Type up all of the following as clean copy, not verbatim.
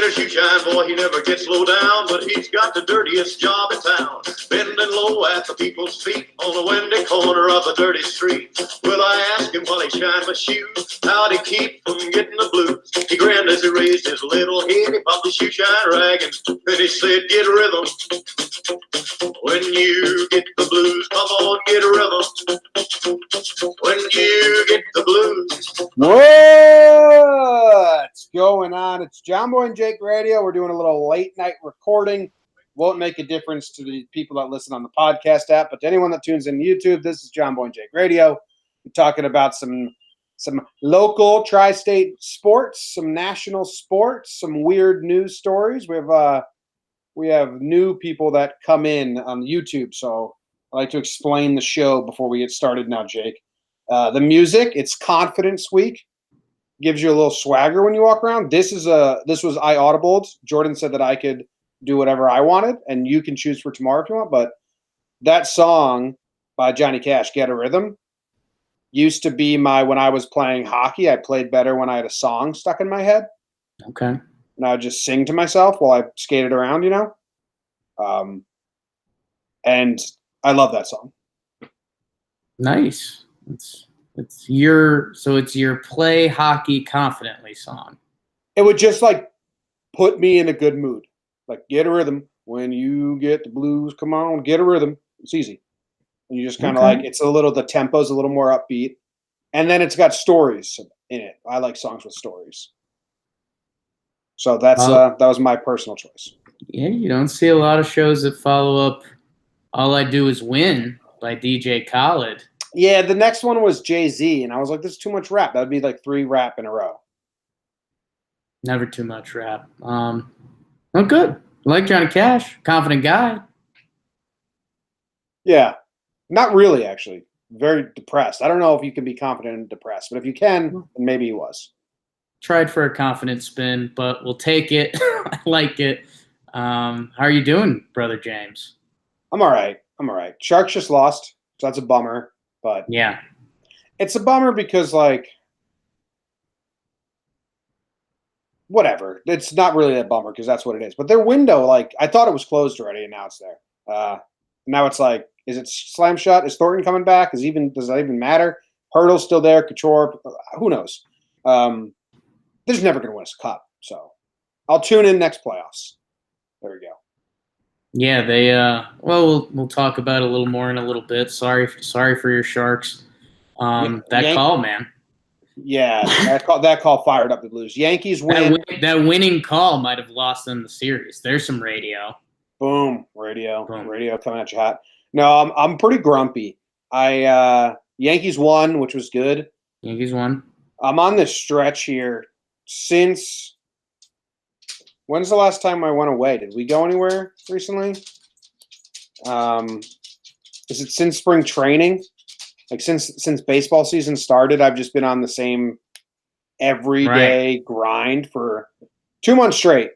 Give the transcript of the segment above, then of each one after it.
Inner shoe shine boy, he never gets low down, but he's got the dirtiest job in town. Bending low at the people's feet on the windy corner of a dirty street. Well, I asked him while he shined my shoes, how'd he keep from getting the blues? He grinned as he raised his little head, he popped his shoe shine rag, and then he said, get rhythm. When you get the blues, come on, get rhythm. When you get the blues. What's going on? It's Jomboy and Jake Radio. We're doing a little late night recording. Won't make a difference to the people that listen on the podcast app, but to anyone that tunes in YouTube, this is Jomboy and Jake Radio. We're talking about some local tri-state sports, some national sports, some weird news stories. We have new people that come in on YouTube, so I like to explain the show before we get started now, Jake. The music, it's Confidence Week. Gives you a little swagger when you walk around. This was I audibled. Jordan said that I could do whatever I wanted, and you can choose for tomorrow if you want. But that song by Johnny Cash, Get a Rhythm, used to be when I was playing hockey, I played better when I had a song stuck in my head. Okay. And I would just sing to myself while I skated around, and I love that song. Nice. It's your play hockey confidently song. It would just put me in a good mood. Get a rhythm. When you get the blues, come on, get a rhythm. It's easy. And you just kind of the tempo's a little more upbeat. And then it's got stories in it. I like songs with stories. So that was my personal choice. Yeah, you don't see a lot of shows that follow up All I Do Is Win by DJ Khaled. Yeah, the next one was Jay-Z, and I was like, this is too much rap. That would be 3 rap in a row. Never too much rap. Oh, good. I like Johnny Cash. Confident guy. Yeah. Not really, actually. Very depressed. I don't know if you can be confident and depressed, but if you can, then maybe he was. Tried for a confident spin, but we'll take it. I like it. How are you doing, Brother James? I'm all right. Sharks just lost, so that's a bummer. But yeah, it's a bummer because whatever. It's not really a bummer because that's what it is. But their window, I thought it was closed already, and now it's there. Now it's is it slam shut? Is Thornton coming back? Does that even matter? Hurdle's still there. Couture, who knows? They're just never going to win us a cup. So I'll tune in next playoffs. There we go. Yeah, they we'll talk about it a little more in a little bit. Sorry for your Sharks. Call, man. Yeah, that call fired up the Blues. Yankees win. That winning call might have lost them the series. There's some radio. Boom, radio coming at you hot. No, I'm pretty grumpy. Yankees won, which was good. Yankees won. I'm on this stretch here since. When's the last time I went away? Did we go anywhere recently? Is it since spring training? Since baseball season started, I've just been on the same everyday grind for 2 months straight.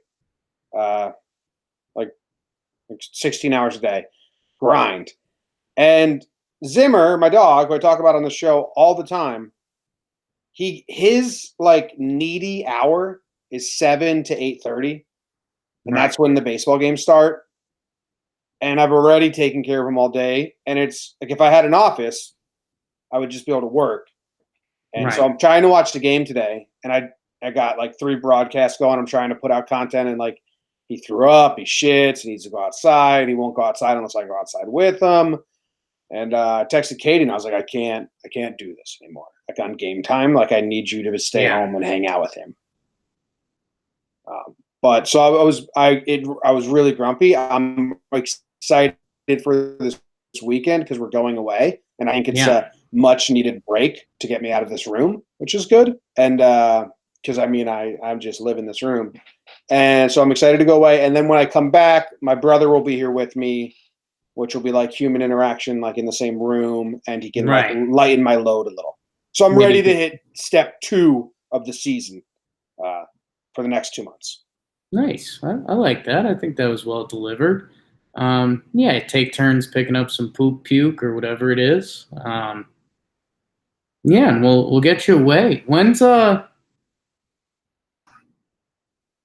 16 hours a day grind. And Zimmer, my dog, who I talk about on the show all the time, his needy hour is 7 to 8:30, and that's when the baseball games start. And I've already taken care of him all day. And it's if I had an office, I would just be able to work. And so I'm trying to watch the game today, and I got 3 broadcasts going. I'm trying to put out content, and he threw up, he shits, he needs to go outside. He won't go outside unless I go outside with him. And I texted Katie, and I was like, I can't do this anymore. On game time, I need you to stay home and hang out with him. But so I was really grumpy. I'm excited for this weekend because we're going away, and I think it's a much needed break to get me out of this room, which is good. And because I'm just live in this room, and so I'm excited to go away. And then when I come back, my brother will be here with me, which will be human interaction, in the same room, and he can lighten my load a little. So I'm ready to hit step 2 of the season for the next 2 months. Nice. I like that. I think that was well delivered. Take turns picking up some puke or whatever it is. And we'll get you away. When's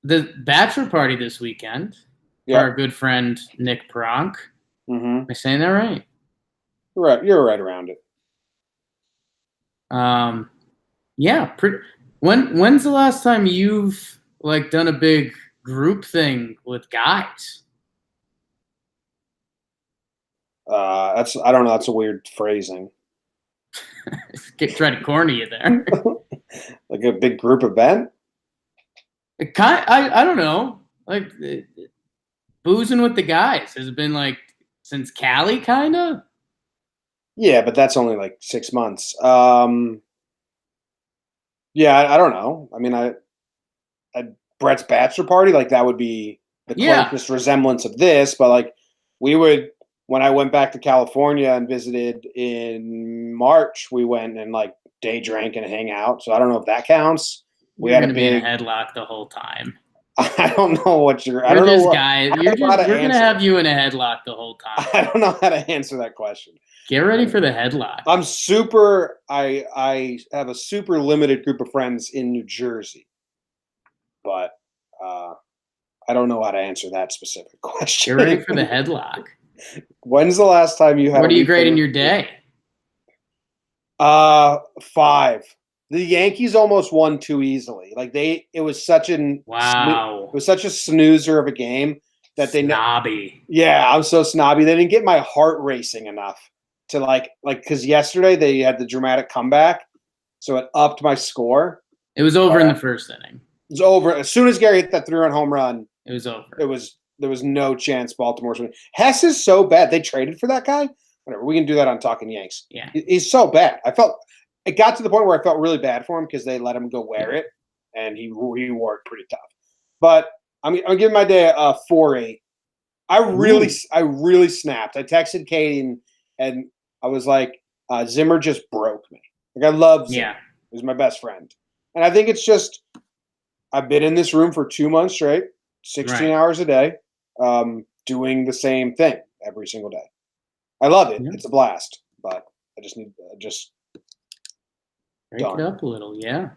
the bachelor party this weekend for our good friend Nick Pronk. Mm-hmm. Am I saying that right? You're right around it. Yeah. When's the last time you've like done a big group thing with guys? I don't know. That's a weird phrasing. Try to corner you there. Like a big group event? I don't know. Like boozing with the guys. Has it been like since Cali, kind of? Yeah, but that's only like 6 months. Yeah, I don't know. I mean, Brett's bachelor party, like that would be the closest resemblance of this. But like, we would when I went back to California and visited in March, we went and like day drank and hang out. So I don't know if that counts. We're gonna be in a headlock the whole time. I don't know what you're. I don't know what. We're gonna have you in a headlock the whole time. I don't know how to answer that question. Get ready for the headlock. I'm super. I have a super limited group of friends in New Jersey, but I don't know how to answer that specific question. Get ready for the headlock. When's the last time you had? What are you grading your day? 5. The Yankees almost won too easily. Like it was such an wow. It was such a snoozer of a game that they snobby. Yeah, I'm so snobby. They didn't get my heart racing enough to like because yesterday they had the dramatic comeback, so it upped my score. It was over in the first inning. It was over as soon as Gary hit that 3-run home run. It was over. There was no chance Baltimore's winning. Hess is so bad. They traded for that guy. Whatever. We can do that on Talking Yanks. Yeah, he's so bad. It got to the point where I felt really bad for him because they let him go wear it, and he wore it pretty tough. But I'm giving my day a 4.8. I really snapped. I texted Katie and I was like, Zimmer just broke me. Like I love Zimmer. Yeah. He's my best friend. And I think it's just I've been in this room for 2 months straight, 16 hours a day, doing the same thing every single day. I love it. Yeah. It's a blast. But I just need break it up a little, yeah.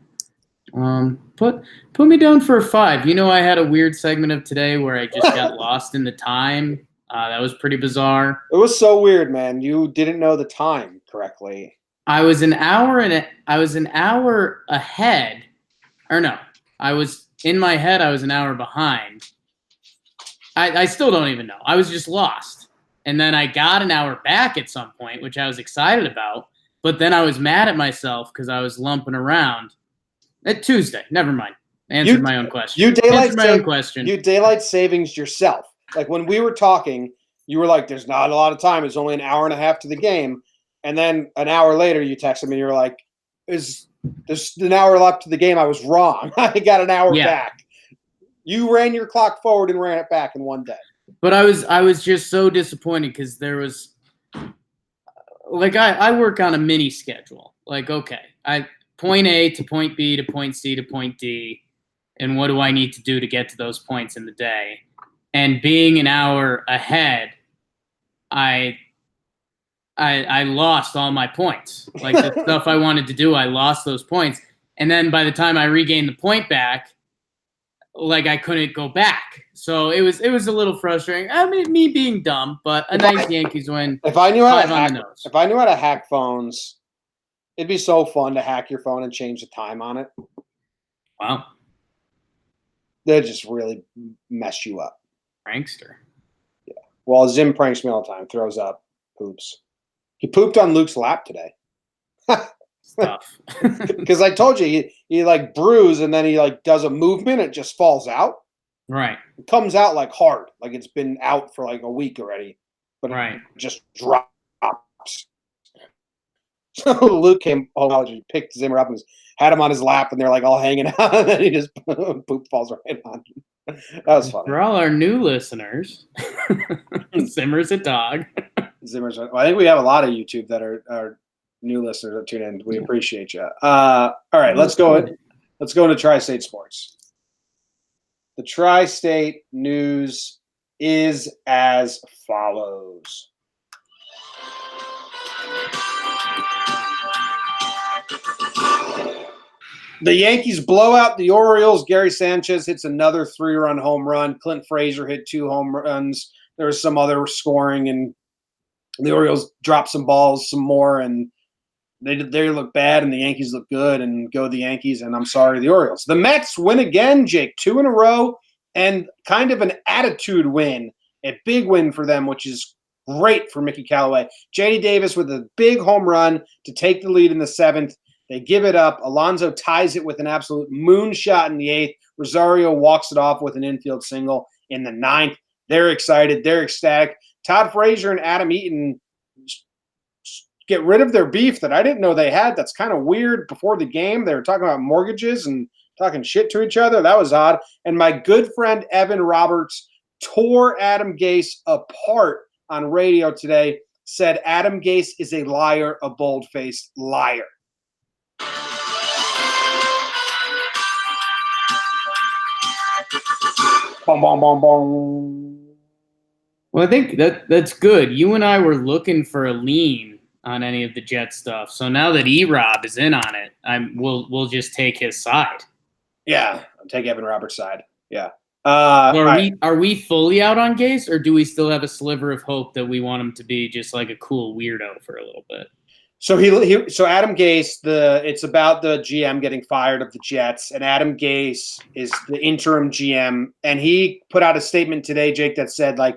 Put me down for a 5. You know, I had a weird segment of today where I just got lost in the time. That was pretty bizarre. It was so weird, man. You didn't know the time correctly. I was an hour ahead, or no, in my head. I was an hour behind. I still don't even know. I was just lost, and then I got an hour back at some point, which I was excited about. But then I was mad at myself because I was lumping around. At Tuesday, never mind. Answered my own question. You daylight savings yourself. Like when we were talking, you were like, "There's not a lot of time. It's only an hour and a half to the game." And then an hour later, you texted me. You were like, "There's an hour left to the game." I was wrong. I got an hour back. You ran your clock forward and ran it back in one day. But I was just so disappointed because there was. Like I work on a mini schedule. Like, okay, point A to point B to point C to point D, and what do I need to do to get to those points in the day? And being an hour ahead, I lost all my points. Like the stuff I wanted to do, I lost those points. And then by the time I regained the point back, like I couldn't go back. So it was a little frustrating. I mean, me being dumb, but a nice Yankees win. If I knew how to hack phones, it'd be so fun to hack your phone and change the time on it. Wow. They'd just really mess you up. Prankster. Yeah. Well, Zim pranks me all the time. Throws up, poops. He pooped on Luke's lap today. Stuff. Because I told you he like brews and then he like does a movement. It just falls out. Right. It comes out like hard, like it's been out for like a week already, but it just drops. So Luke came home, picked Zimmer up and had him on his lap, and they're like all hanging out, and then he just poop falls right on him. That was funny. For all our new listeners, Zimmer's a dog. Well, I think we have a lot of YouTube that are new listeners that tune in. We appreciate you. All right, let's go into Tri-State Sports. The Tri-State news is as follows. The Yankees blow out the Orioles. Gary Sanchez hits another 3-run home run. Clint Frazier hit 2 home runs. There was some other scoring, and the Orioles dropped some balls, some more, and they look bad, and the Yankees look good, and go the Yankees, and I'm sorry, the Orioles. The Mets win again, Jake, 2 in a row, and kind of an attitude win, a big win for them, which is great for Mickey Callaway. J.D. Davis with a big home run to take the lead in the 7th. They give it up. Alonso ties it with an absolute moonshot in the 8th. Rosario walks it off with an infield single in the 9th. They're excited. They're ecstatic. Todd Frazier and Adam Eaton get rid of their beef that I didn't know they had. That's kind of weird. Before the game, they were talking about mortgages and talking shit to each other. That was odd. And my good friend Evan Roberts tore Adam Gase apart on radio today, said Adam Gase is a liar, a bold-faced liar. Boom, boom, boom, boom. Well, I think that's good. You and I were looking for a lean on any of the Jet stuff. So now that E-Rob is in on it, we'll just take his side. Yeah, I'll take Evan Roberts' side. Yeah. Are we fully out on Gase, or do we still have a sliver of hope that we want him to be just like a cool weirdo for a little bit? So so Adam Gase, it's about the GM getting fired of the Jets, and Adam Gase is the interim GM, and he put out a statement today, Jake, that said like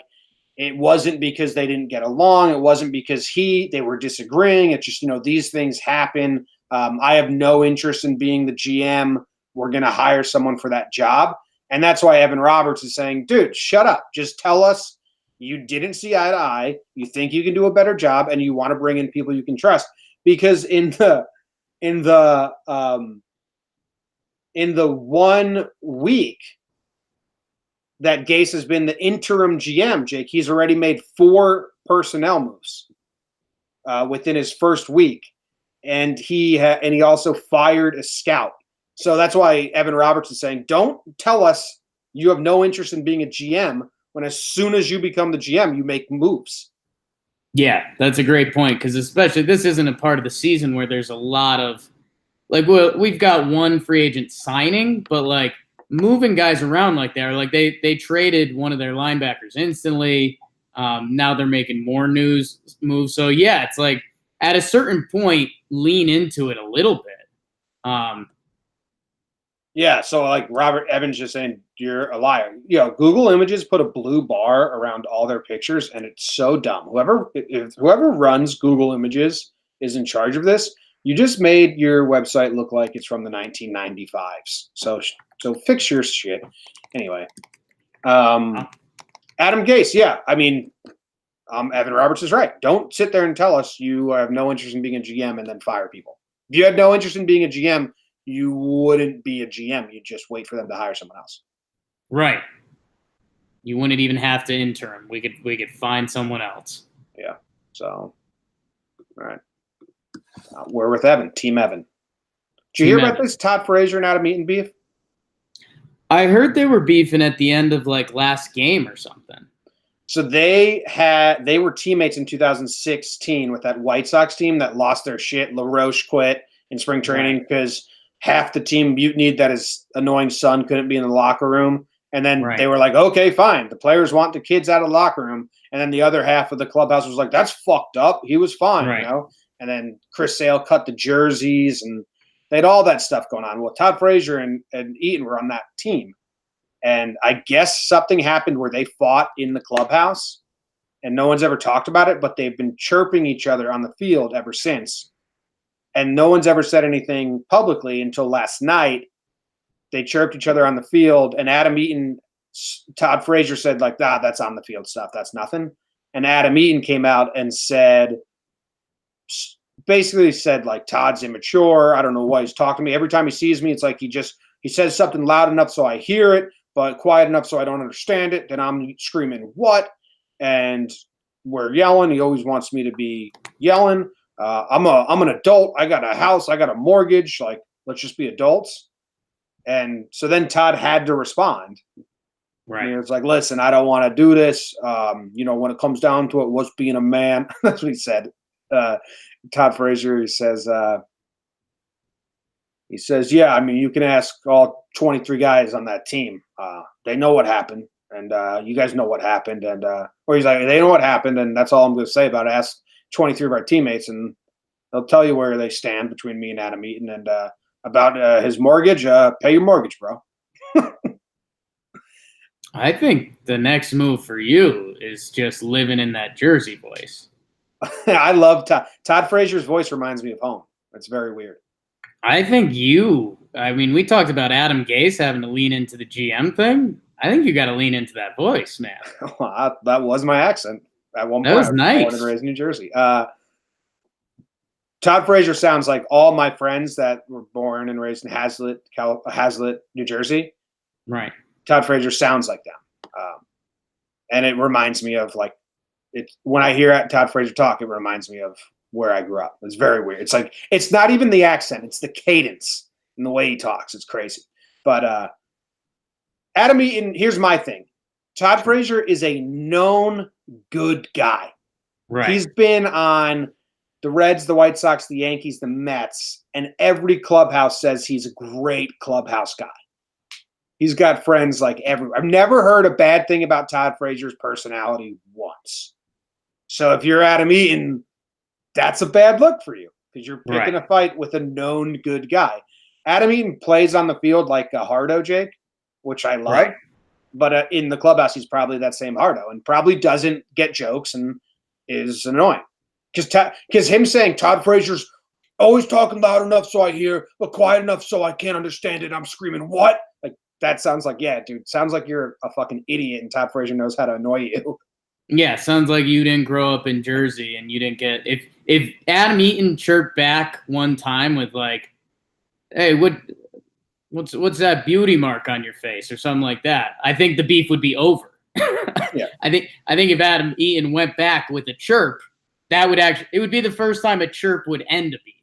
it wasn't because they didn't get along, it wasn't because they were disagreeing. It's just these things happen. I have no interest in being the GM. We're going to hire someone for that job, and that's why Evan Roberts is saying, dude, shut up. Just tell us you didn't see eye to eye. You think you can do a better job, and you want to bring in people you can trust. Because in the 1 week that Gase has been the interim GM, Jake, he's already made 4 personnel moves within his first week, and he also fired a scout. So that's why Evan Roberts is saying, don't tell us you have no interest in being a GM when as soon as you become the GM, you make moves. Yeah, that's a great point, because especially this isn't a part of the season where there's a lot of we've got one free agent signing, but like moving guys around like that, like they traded one of their linebackers instantly. Now they're making more moves. So yeah, it's like at a certain point, lean into it a little bit. Yeah, so like Robert Evans just saying you're a liar. Google Images put a blue bar around all their pictures, and it's so dumb. Whoever runs Google Images is in charge of this. You just made your website look like it's from the 1995s. So fix your shit. Anyway, Adam Gase. Yeah, I mean, Evan Roberts is right. Don't sit there and tell us you have no interest in being a GM and then fire people. If you had no interest in being a GM, you wouldn't be a GM. You'd just wait for them to hire someone else. Right. You wouldn't even have to interim. We could find someone else. Yeah. So, all right. We're with Evan. Team Evan. Did you hear about this Todd Frazier and Adam Eaton beef? I heard they were beefing at the end of like last game or something. So they were teammates in 2016 with that White Sox team that lost their shit. LaRoche quit in spring training because half the team mutinied that his annoying son couldn't be in the locker room. And then they were like, okay, fine. The players want the kids out of the locker room. And then the other half of the clubhouse was like, that's fucked up. He was fine, And then Chris Sale cut the jerseys, and they had all that stuff going on. Well, Todd Frazier and Eaton were on that team. And I guess something happened where they fought in the clubhouse, and no one's ever talked about it, but they've been chirping each other on the field ever since. And no one's ever said anything publicly until last night. They chirped each other on the field, and Adam Eaton, Todd Frazier said, like, that's on the field stuff. That's nothing. And Adam Eaton came out and basically said, like, Todd's immature. I don't know why he's talking to me. Every time he sees me, it's like he says something loud enough so I hear it, but quiet enough so I don't understand it. Then I'm screaming, what? And we're yelling. He always wants me to be yelling. I'm an adult. I got a house. I got a mortgage. Like, let's just be adults. And so then Todd had to respond. Right. And it's like, listen, I don't want to do this. When it comes down to it, what's being a man? That's what he said. Todd Frazier, he says, He says, "Yeah, I mean, you can ask all 23 guys on that team. They know what happened, and you guys know what happened." And or he's like, "They know what happened, and that's all I'm going to say about it. Ask 23 of our teammates, and they'll tell you where they stand between me and Adam Eaton. And about his mortgage, pay your mortgage, bro." I think the next move for you is just living in that Jersey voice. I love Todd Frazier's voice. Reminds me of home. It's very weird. I think we talked about Adam Gase having to lean into the GM thing. I think you got to lean into that voice, man. That was my accent at one point. That was nice. Born and raised in New Jersey. Todd Frazier sounds like all my friends that were born and raised in Hazlet, New Jersey. Right. Todd Frazier sounds like them. And it reminds me of when I hear Todd Frazier talk, it reminds me of where I grew up. It's very weird. It's like, it's not even the accent, it's the cadence and the way he talks. It's crazy. But Adam Eaton, here's my thing. Todd Frazier is a known good guy. Right. He's been on the Reds, the White Sox, the Yankees, the Mets, and every clubhouse says he's a great clubhouse guy. He's got friends like everywhere. I've never heard a bad thing about Todd Frazier's personality once. So if you're Adam Eaton, that's a bad look for you because you're picking a fight with a known good guy. Adam Eaton plays on the field like a hardo, Jake, which I love. Right. But in the clubhouse, he's probably that same hardo and probably doesn't get jokes and is annoying. Because him saying Todd Frazier's always talking loud enough so I hear, but quiet enough so I can't understand it. I'm screaming, what? Like, that sounds like, yeah, dude, sounds like you're a fucking idiot and Todd Frazier knows how to annoy you. Yeah, sounds like you didn't grow up in Jersey and you didn't get if Adam Eaton chirped back one time with like, hey, what's that beauty mark on your face or something like that, I think the beef would be over. Yeah. I think if Adam Eaton went back with a chirp, it would be the first time a chirp would end a beef.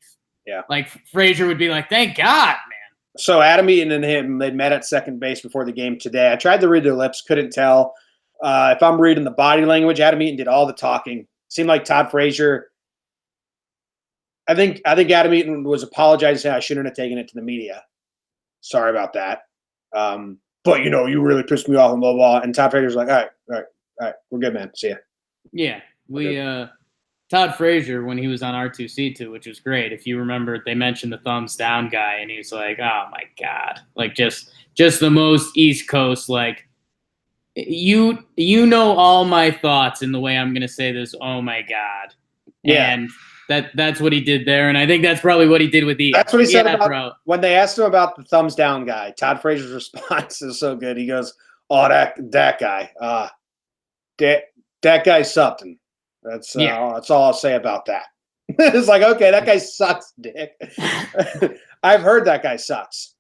Yeah. Like Frazier would be like, thank God, man. So Adam Eaton and him, they met at second base before the game today. I tried to read their lips, couldn't tell. If I'm reading the body language, Adam Eaton did all the talking. Seemed like Todd Frazier. I think Adam Eaton was apologizing, saying I shouldn't have taken it to the media. Sorry about that. But you really pissed me off and blah blah. And Todd Frazier's like, all right, we're good, man. See ya. Yeah, Todd Frazier, when he was on R2C2, which was great. If you remember, they mentioned the thumbs down guy, and he was like, "Oh my God!" Like just the most East Coast. Like you know all my thoughts in the way I'm gonna say this. Oh my God! Yeah, and that's what he did there, and I think that's probably what he did with the. That's what he said about when they asked him about the thumbs down guy. Todd Frazier's response is so good. He goes, "Oh, that guy, that guy's something." That's all I'll say about that. It's like, okay, that guy sucks, dick. I've heard that guy sucks.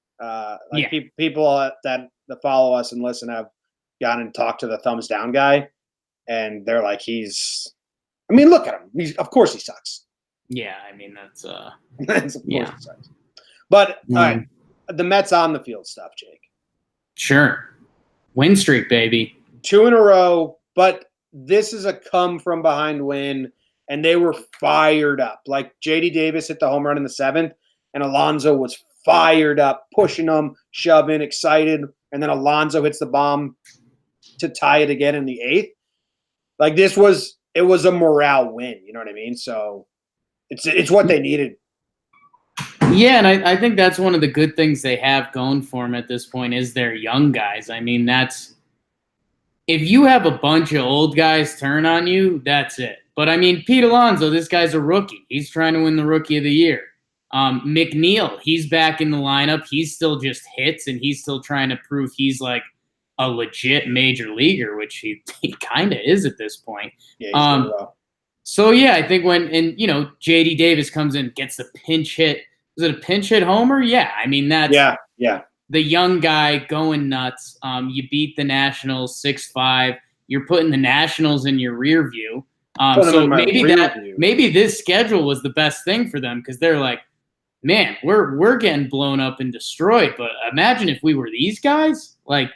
People that follow us and listen have gone and talked to the thumbs down guy, and they're like, look at him. Of course he sucks. Yeah, I mean that's of course he sucks. But all right, the Mets on the field stuff, Jake. Sure, win streak, baby. 2 in a row, but. This is a come from behind win, and they were fired up. Like J.D. Davis hit the home run in the 7th, and Alonso was fired up, pushing them, shoving, excited, and then Alonso hits the bomb to tie it again in the 8th. Like it was a morale win. You know what I mean? So it's what they needed. Yeah, and I think that's one of the good things they have going for them at this point is their young guys. I mean, if you have a bunch of old guys turn on you, that's it. But, I mean, Pete Alonso, this guy's a rookie. He's trying to win the Rookie of the Year. McNeil, he's back in the lineup. He's still just hits, and he's still trying to prove he's like a legit major leaguer, which he kind of is at this point. Yeah, he's doing well. So, yeah, I think J.D. Davis comes in, gets the pinch hit. Was it a pinch hit homer? Yeah, I mean, that's – Yeah. The young guy going nuts. You beat the Nationals 6-5. You're putting the Nationals in your rear view. So maybe this schedule was the best thing for them because they're like, man, we're getting blown up and destroyed. But imagine if we were these guys. Like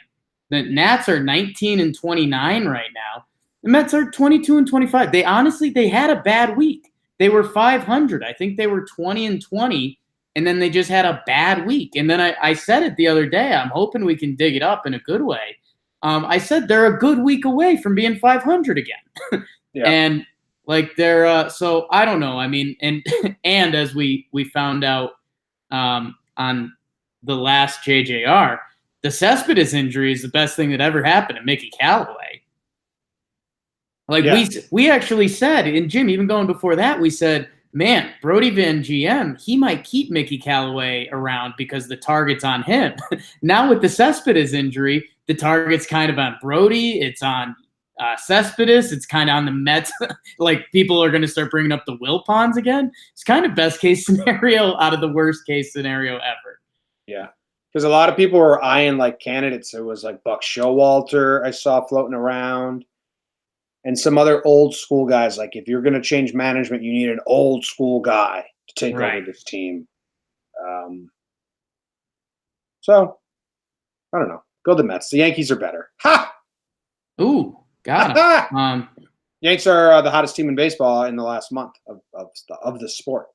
the Nats are 19-29 right now. The Mets are 22-25. They had a bad week. They were 500. I think they were 20-20. and then they just had a bad week. And then I said it the other day. I'm hoping we can dig it up in a good way. I said they're a good week away from being 500 again. Yeah. And like they're so I don't know. I mean, and and as we found out on the last JJR, the Cespedes injury is the best thing that ever happened to Mickey Callaway. Like we actually said, and Jim, even going before that, we said, man, Brody Van GM, he might keep Mickey Callaway around because the target's on him. Now with the Cespedes injury, the target's kind of on Brody. It's on Cespedes. It's kind of on the Mets. Like people are going to start bringing up the Wilpons again. It's kind of best case scenario out of the worst case scenario ever. Yeah. Because a lot of people were eyeing like candidates. It was like Buck Showalter I saw floating around. And some other old school guys, like if you're going to change management, you need an old school guy to take over this team. So, I don't know. Go the Mets. The Yankees are better. Ha! Ooh, got it. Yanks are the hottest team in baseball in the last month of the sport.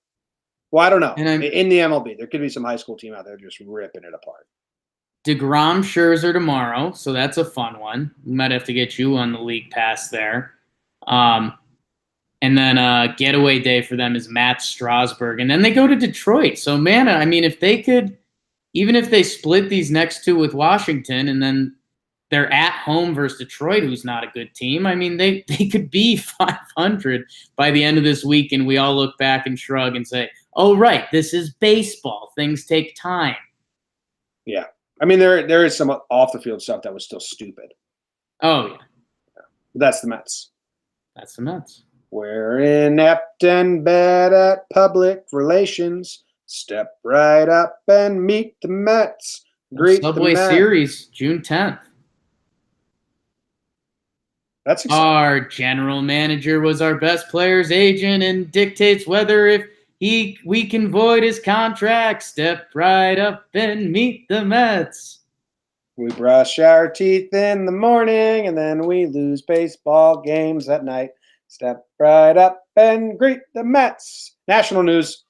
Well, I don't know. In the MLB, there could be some high school team out there just ripping it apart. DeGrom Scherzer tomorrow, so that's a fun one. We might have to get you on the league pass there. And then getaway day for them is Matt Strasburg. And then they go to Detroit. So, man, I mean, if they could, even if they split these next two with Washington and then they're at home versus Detroit, who's not a good team, I mean, they could be 500 by the end of this week, and we all look back and shrug and say, oh, right, this is baseball. Things take time. Yeah. I mean, there is some off the field stuff that was still stupid. Oh yeah, that's the Mets. That's the Mets. We're inept and bad at public relations. Step right up and meet the Mets. Greet Subway the Mets. Series, June 10th. That's exciting. Our general manager was our best player's agent and dictates whether we can void his contract. Step right up and meet the Mets. We brush our teeth in the morning and then we lose baseball games at night. Step right up and greet the Mets. National news.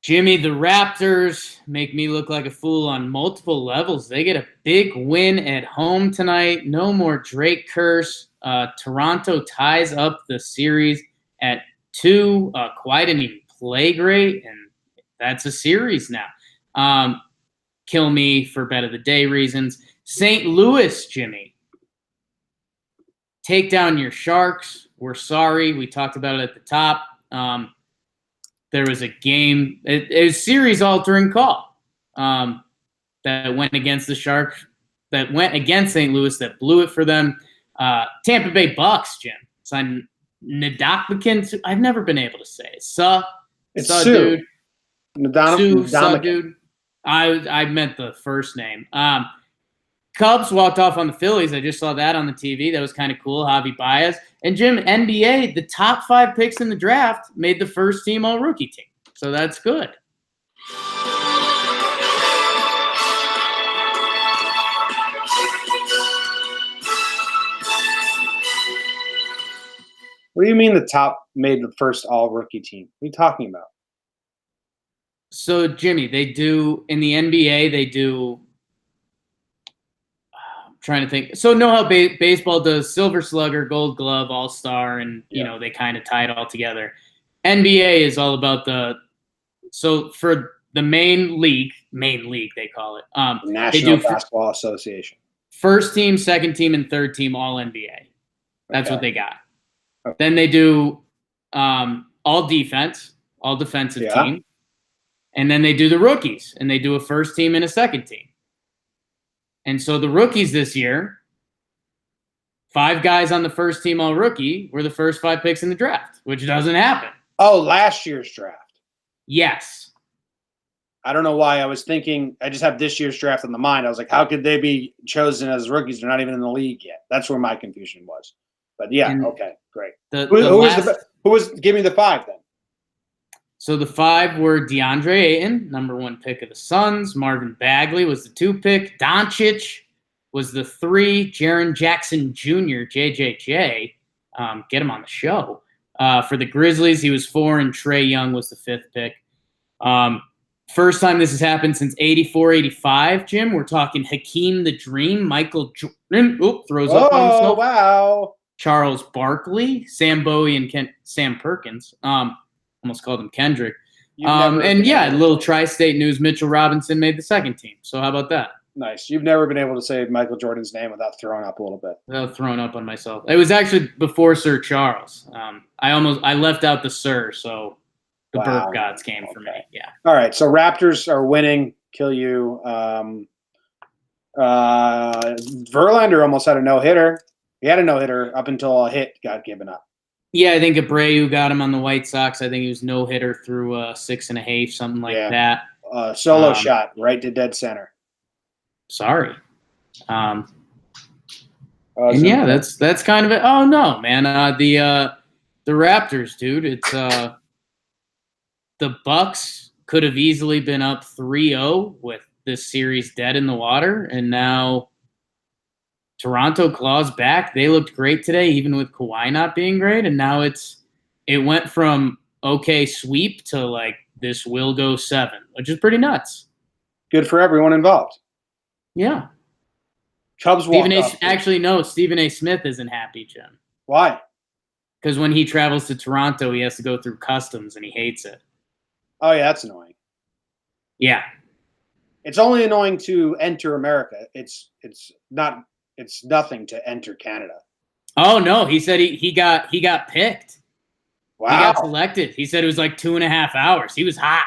Jimmy, the Raptors make me look like a fool on multiple levels. They get a big win at home tonight. No more Drake curse. Toronto ties up the series at 2. Kawhi didn't even play great, and that's a series now. Kill me for bet of the day reasons. St. Louis, Jimmy. Take down your Sharks. We're sorry. We talked about it at the top. There was a game, a series-altering call that went against the Sharks, that went against St. Louis, that blew it for them. Tampa Bay Bucks, Jim. It's on Ndamukong. I've never been able to say it. It's Sue. Dude. Dude. I meant the first name. Cubs walked off on the Phillies. I just saw that on the TV. That was kind of cool. Javi Baez. And Jim, NBA, the top 5 picks in the draft made the first team all-rookie team. So that's good. What do you mean the top made the first all-rookie team? What are you talking about? So, Jimmy, they do – in the NBA, they do – trying to think. So know how baseball does Silver Slugger, Gold Glove, All-Star, and you know they kind of tie it all together. NBA is all about so for the main league they call it. National Basketball Association. First team, second team, and third team all NBA. That's what they got. Okay. Then they do all defense, all defensive team, and then they do the rookies, and they do a first team and a second team. And so the rookies this year, 5 guys on the first team all rookie were the first 5 picks in the draft, which doesn't happen. Oh, last year's draft. Yes. I don't know why I was thinking. I just have this year's draft in the mind. I was like, how could they be chosen as rookies? They're not even in the league yet. That's where my confusion was. But yeah, okay, great. Who was? Give me the 5 then. So the 5 were DeAndre Ayton, number 1 pick of the Suns. Marvin Bagley was the 2 pick. Doncic, was the 3, Jaren Jackson Jr., JJJ. Get him on the show. For the Grizzlies, he was 4, and Trae Young was the 5th pick. First time this has happened since 84-85, Jim. We're talking Hakeem the Dream, Michael Jordan. Throws up on himself. Oh, wow. Charles Barkley, Sam Bowie, and Sam Perkins. Almost called him Kendrick. And yeah, a little tri-state news. Mitchell Robinson made the 2nd team. So how about that? Nice. You've never been able to say Michael Jordan's name without throwing up a little bit. Without throwing up on myself. It was actually before Sir Charles. I left out the Sir, so the burp gods came for me. Yeah. All right. So Raptors are winning. Kill you. Verlander almost had a no-hitter. He had a no-hitter up until a hit got given up. Yeah, I think Abreu got him on the White Sox. I think he was no-hitter through 6 1/2, something like that. Solo shot right to dead center. Sorry. And yeah, that's kind of it. Oh no, man. The Raptors, dude. It's the Bucks could have easily been up 3-0 with this series dead in the water, and now Toronto claws back. They looked great today, even with Kawhi not being great, and now it went from okay sweep to like this will go 7, which is pretty nuts. Good for everyone involved. Yeah. Cubs Stephen A. Smith isn't happy, Jim. Why? Because when he travels to Toronto, he has to go through customs, and he hates it. Oh, yeah, that's annoying. Yeah. It's only annoying to enter America. It's nothing to enter Canada. Oh, no. He said he got picked. Wow. He got selected. He said it was like 2.5 hours. He was hot.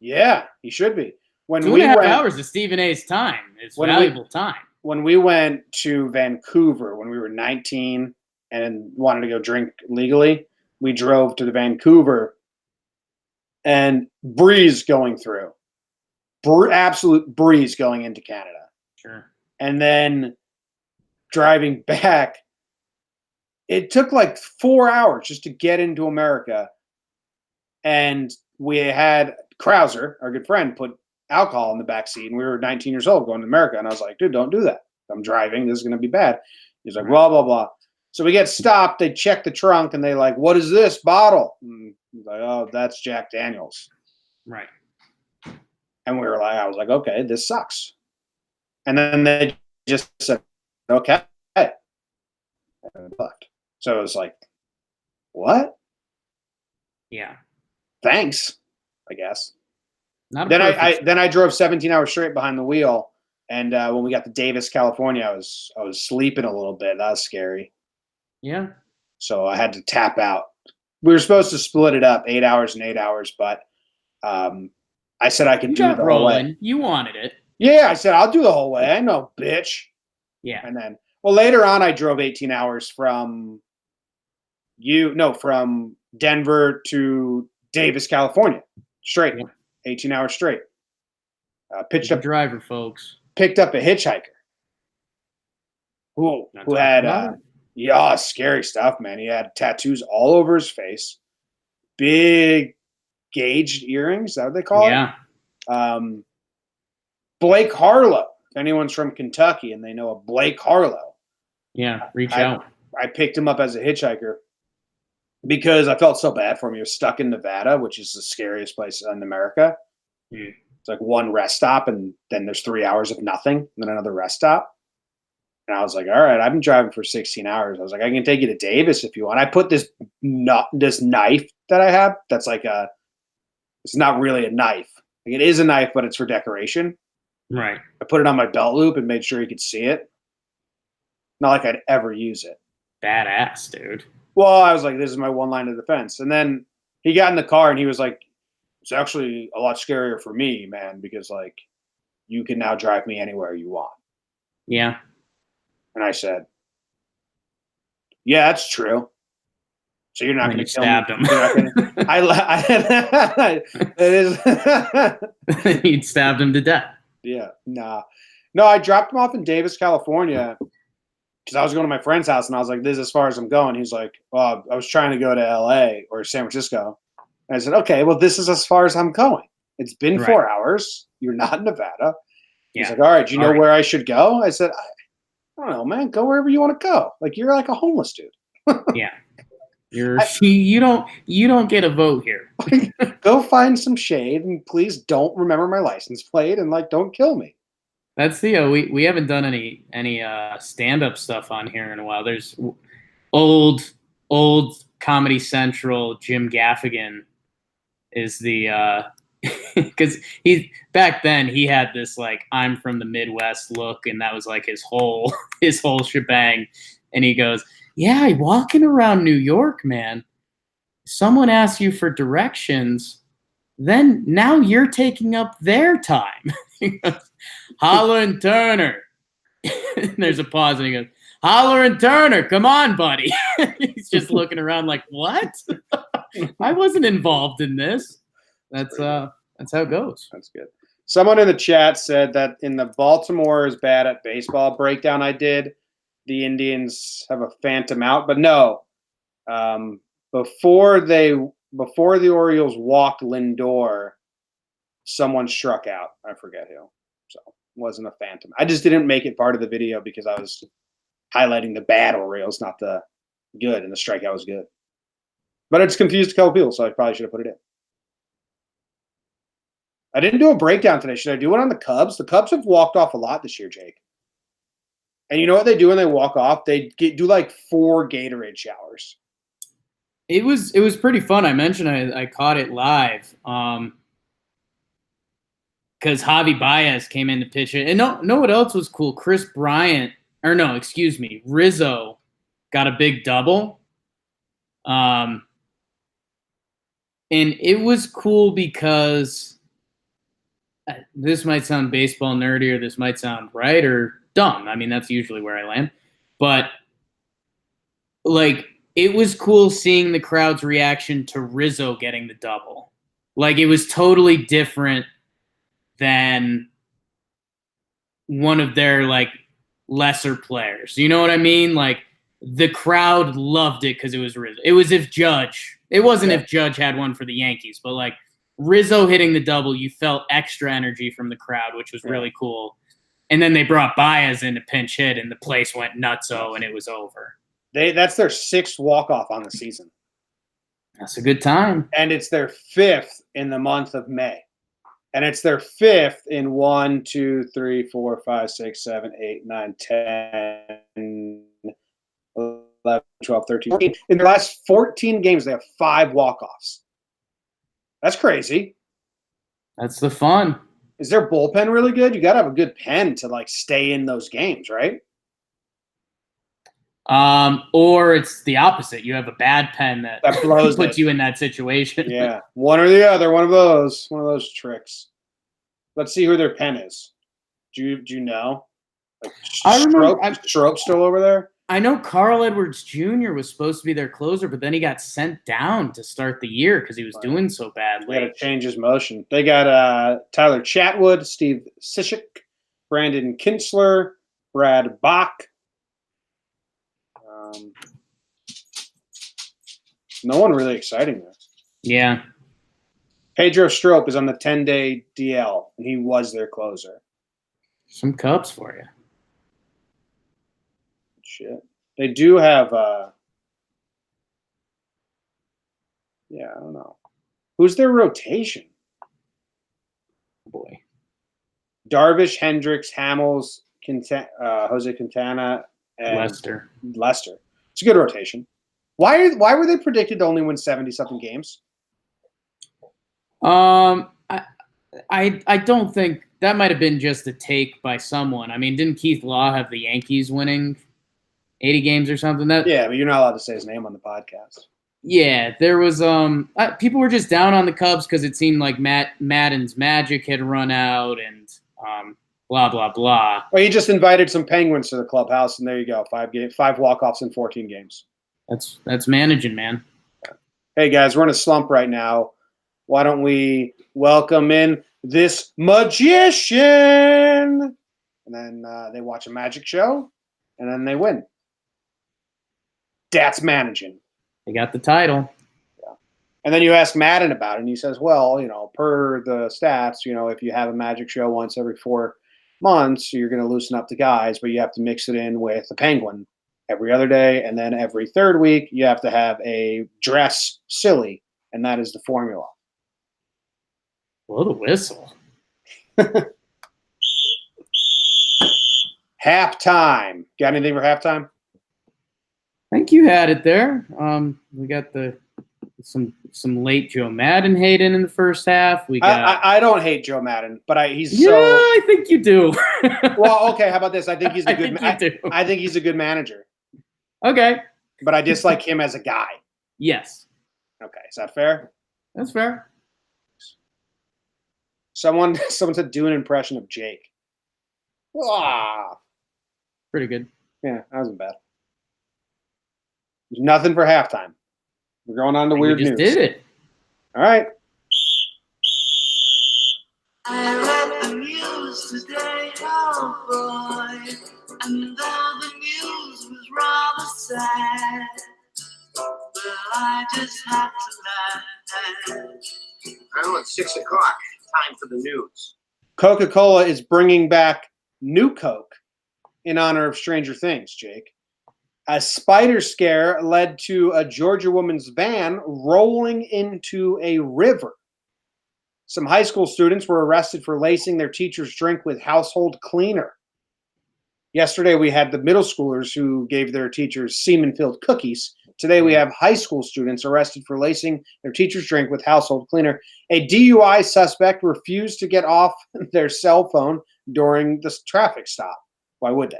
Yeah, he should be. When 2.5 hours is Stephen A's time. It's valuable time. When we went to Vancouver when we were 19 and wanted to go drink legally, we drove to the Vancouver and breeze going through. Absolute breeze going into Canada. Sure. And then driving back, it took like 4 hours just to get into America. And we had Krauser, our good friend, put alcohol in the back seat, and we were 19 years old going to America. And I was like, dude, don't do that. I'm driving. This is going to be bad. He's like, blah, blah, blah. So we get stopped. They check the trunk, and they like, what is this bottle? And he's like, oh, that's Jack Daniels. Right. And we were like, I was like, okay, this sucks. And then they just said, okay. And left. So it was like, what? Yeah. Thanks, I guess. Then I drove 17 hours straight behind the wheel, and when we got to Davis, California, I was sleeping a little bit. That was scary. Yeah. So I had to tap out. We were supposed to split it up, 8 hours and 8 hours, but I said I could do the whole way. You wanted it. Yeah, I said I'll do the whole way. I know, bitch. Yeah. And then, well, later on, I drove 18 hours from Denver to Davis, California, straight. Yeah. 18 hours straight. Pitched up driver, folks. Picked up a hitchhiker who had scary stuff, man. He had tattoos all over his face, big gauged earrings. Is that what they call it? Yeah. Blake Harlow. If anyone's from Kentucky and they know a Blake Harlow, yeah, reach out. I picked him up as a hitchhiker because I felt so bad for him. He was stuck in Nevada, which is the scariest place in America. It's like one rest stop, and then there's 3 hours of nothing, and then another rest stop. And I was like, all right, I've been driving for 16 hours. I was like, I can take you to Davis if you want. I put this knife that I have that's like it's not really a knife. Like, it is a knife, but it's for decoration. Right. I put it on my belt loop and made sure he could see it. Not like I'd ever use it. Badass, dude. Well, I was like, this is my one line of defense. And then he got in the car and he was like, it's actually a lot scarier for me, man, because like you can now drive me anywhere you want. Yeah. And I said, yeah, that's true. So you're not going to kill me. Him. You'd stabbed him to death. Yeah. No, I dropped him off in Davis, California, because I was going to my friend's house, and I was like, this is as far as I'm going. He's like, well, I was trying to go to L.A. or San Francisco. And I said, okay, well, this is as far as I'm going. It's been 4 hours. You're not in Nevada. He's like, all right, do you know where I should go? I said, I don't know, man. Go wherever you want to go. Like you're like a homeless dude. Yeah. You don't get a vote here. Go find some shade and please don't remember my license plate and like don't kill me. That's the we haven't done any stand up stuff on here in a while. There's old Comedy Central Jim Gaffigan is the because he back then he had this like I'm from the Midwest look, and that was like his whole shebang. And he goes, "Yeah, walking around New York, man. Someone asks you for directions, then now you're taking up their time." He goes, "Holler and Turner." And there's a pause, and he goes, "Holler and Turner, come on, buddy." He's just looking around like, "What? I wasn't involved in this." That's how it goes. That's good. Someone in the chat said that in the Baltimore is bad at baseball breakdown I did, the Indians have a phantom out, but no. Before the Orioles walked Lindor, someone struck out. I forget who. So it wasn't a phantom. I just didn't make it part of the video because I was highlighting the bad Orioles, not the good, and the strikeout was good. But it's confused a couple people, so I probably should have put it in. I didn't do a breakdown today. Should I do one on the Cubs? The Cubs have walked off a lot this year, Jake. And you know what they do when they walk off? They do like 4 Gatorade showers. It was pretty fun. I mentioned I caught it live because Javi Baez came in to pitch it. And know what else was cool? Rizzo got a big double. And it was cool because this might sound baseball nerdy, or this might sound right or dumb. I mean, that's usually where I land. But like, it was cool seeing the crowd's reaction to Rizzo getting the double. Like, it was totally different than one of their like lesser players. You know what I mean? Like, the crowd loved it because it was Rizzo. It was if Judge. It wasn't if Judge had one for the Yankees, but like Rizzo hitting the double, you felt extra energy from the crowd, which was really cool. And then they brought Baez in to pinch hit, and the place went nutso, and it was over. That's their 6th walk-off on the season. That's a good time. And it's their 5th in the month of May. And it's their 5th in 1, 2, 3, 4, 5, 6, 7, 8, 9, 10, 11, 12, 13, 14. In their last 14 games, they have 5 walk-offs. That's crazy. That's the fun. Is their bullpen really good? You got to have a good pen to like stay in those games, right? Or it's the opposite. You have a bad pen that blows puts you in that situation. Yeah, one or the other. One of those tricks. Let's see who their pen is. Do you know? Like, I remember Strope still over there. I know Carl Edwards Jr. was supposed to be their closer, but then he got sent down to start the year because he was doing so badly. He had to change his motion. They got Tyler Chatwood, Steve Cishek, Brandon Kintzler, Brad Bach. No one really exciting there. Yeah. Pedro Strop is on the 10-day DL, and he was their closer. Some Cubs for you. Shit. They do have I don't know. Who's their rotation? Boy. Darvish, Hendricks, Hamels, Jose Quintana, and Lester. It's a good rotation. Why were they predicted to only win 70-something games? I don't think that might have been just a take by someone. I mean, didn't Keith Law have the Yankees winning 80 games or something? Yeah, but you're not allowed to say his name on the podcast. Yeah, there was people were just down on the Cubs because it seemed like Madden's magic had run out, and blah blah blah. Well, he just invited some Penguins to the clubhouse, and there you go, 5 walk-offs in 14 games. That's managing, man. Hey guys, we're in a slump right now. Why don't we welcome in this magician? And then they watch a magic show, and then they win. That's managing. They got the title. Yeah. And then you ask Madden about it, and he says, well, per the stats, if you have a magic show once every 4 months, you're going to loosen up the guys, but you have to mix it in with a penguin every other day. And then every third week, you have to have a dress silly. And that is the formula. Blow the whistle. Halftime. Got anything for halftime? I think you had it there. We got some late Joe Madden hating in the first half. We got. I don't hate Joe Madden, but he's yeah, I think you do. Well, okay. How about this? I think he's a good. I think he's a good manager. Okay. But I dislike him as a guy. Yes. Okay, is that fair? That's fair. Someone said do an impression of Jake. Ah, pretty good. Yeah, that wasn't bad. There's nothing for halftime. We're going on to weird news. We just did it. All right. I read the news today, oh boy, and though the news was rather sad, well, I just had to laugh. Well, it's 6 o'clock. Time for the news. Coca-Cola is bringing back New Coke in honor of Stranger Things, Jake. A spider scare led to a Georgia woman's van rolling into a river. Some high school students were arrested for lacing their teacher's drink with household cleaner. Yesterday, we had the middle schoolers who gave their teachers semen-filled cookies. Today, we have high school students arrested for lacing their teacher's drink with household cleaner. A DUI suspect refused to get off their cell phone during the traffic stop. Why would they?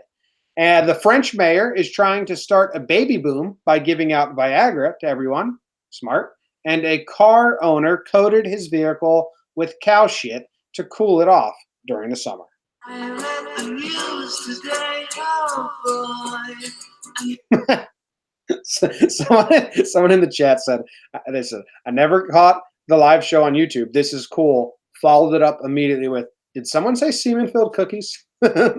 And the French mayor is trying to start a baby boom by giving out Viagra to everyone. Smart. And a car owner coated his vehicle with cow shit to cool it off during the summer. I read the news today, oh boy. Someone in the chat said, they said, I never caught the live show on YouTube. This is cool. Followed it up immediately with, did someone say semen-filled cookies?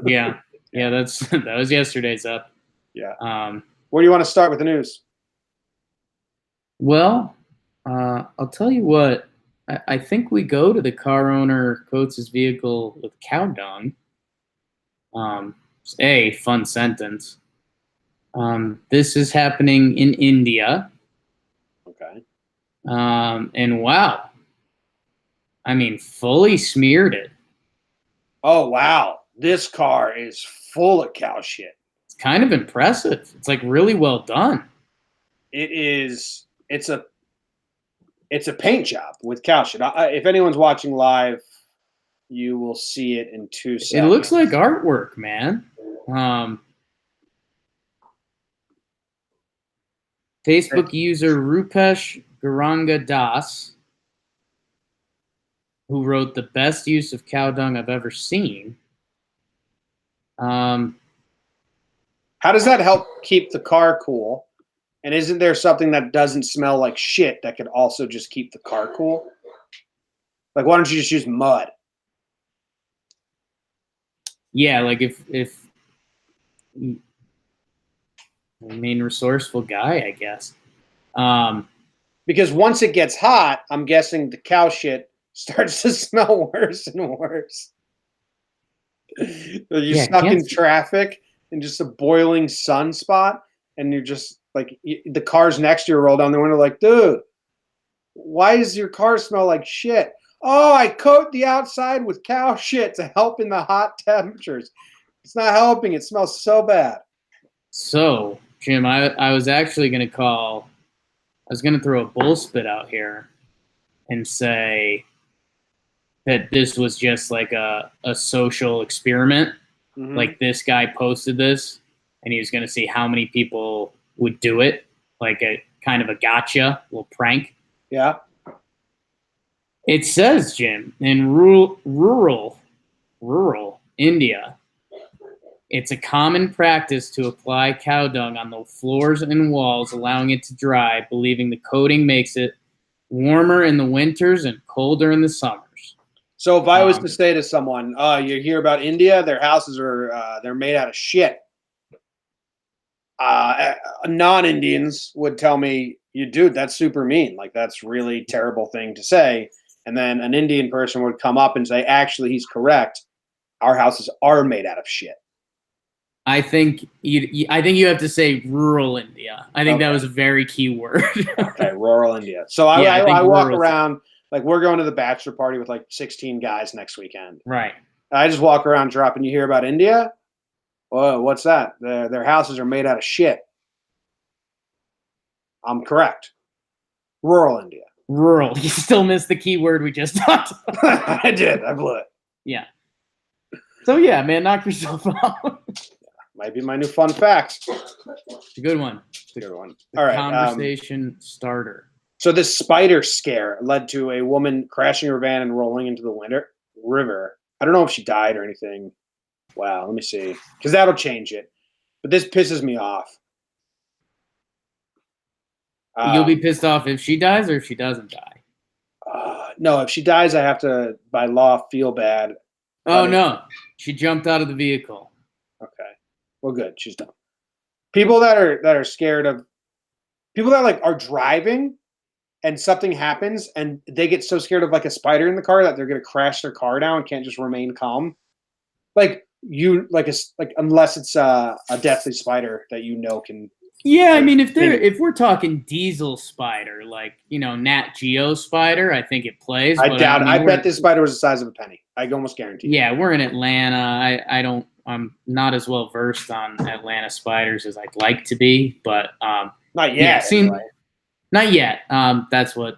Yeah. Yeah, that was yesterday's up. Yeah. Where do you want to start with the news? Well, I'll tell you what. I think we go to the car owner coats his vehicle with cow dung. It's a fun sentence. This is happening in India. Okay. And wow. I mean, fully smeared it. Oh, wow. This car is full of cow shit. It's kind of impressive. It's like really well done. It is. It's a paint job with cow shit. If anyone's watching live, you will see it in 2 seconds. It looks like artwork, man. Facebook user Rupesh Garanga Das, who wrote the best use of cow dung I've ever seen. How does that help keep the car cool? And isn't there something that doesn't smell like shit that could also just keep the car cool? Like, why don't you just use mud? Yeah, like if I mean, resourceful guy, I guess. Because once it gets hot, I'm guessing the cow shit starts to smell worse and worse. You're stuck in traffic in just a boiling sunspot, and you're just like, the cars next to you roll down the window like, dude, why does your car smell like shit? Oh, I coat the outside with cow shit to help in the hot temperatures. It's not helping. It smells so bad. So, Jim, I was actually going to I was going to throw a bull spit out here and say that this was just like a social experiment. Mm-hmm. Like, this guy posted this, and he was going to see how many people would do it, like a kind of a gotcha, little prank. Yeah. It says, Jim, in rural India, it's a common practice to apply cow dung on the floors and walls, allowing it to dry, believing the coating makes it warmer in the winters and colder in the summers. So if I was to say to someone, "Oh, you hear about India? Their houses are they're made out of shit." Non-Indians would tell me, "You dude, that's super mean. Like, that's really terrible thing to say." And then an Indian person would come up and say, "Actually, he's correct. Our houses are made out of shit. I think you have to say rural India. I think that Okay. was a very key word. Okay, rural India. So Yeah, I think I walk rural. around, like we're going to the bachelor party with like 16 guys next weekend. Right. I just walk around dropping. You hear about India? Whoa, what's that? Their houses are made out of shit. I'm correct. Rural India. Rural. You still missed the key word we just talked about. I did. I blew it. Yeah. So yeah, man, knock yourself out. Might be my new fun fact. It's a good one. Good one. The All right. conversation starter. So this spider scare led to a woman crashing her van and rolling into the river. I don't know if she died or anything. Wow, let me see. Because that'll change it. But this pisses me off. You'll be pissed off if she dies or if she doesn't die. No, if she dies, I have to, by law, feel bad. Oh, no. She jumped out of the vehicle. Okay. Well, good. She's done. People that are scared of people that like are driving and something happens and they get so scared of like a spider in the car that they're gonna crash their car down and can't just remain calm. Like unless it's a deathly spider that can. Yeah, I mean if we're talking diesel spider, like Nat Geo spider, I think it plays. I doubt it. I bet this spider was the size of a penny. I almost guarantee. Yeah, we're in Atlanta. I'm not as well versed on Atlanta spiders as I'd like to be, but not yet. Anyway. Not yet. That's what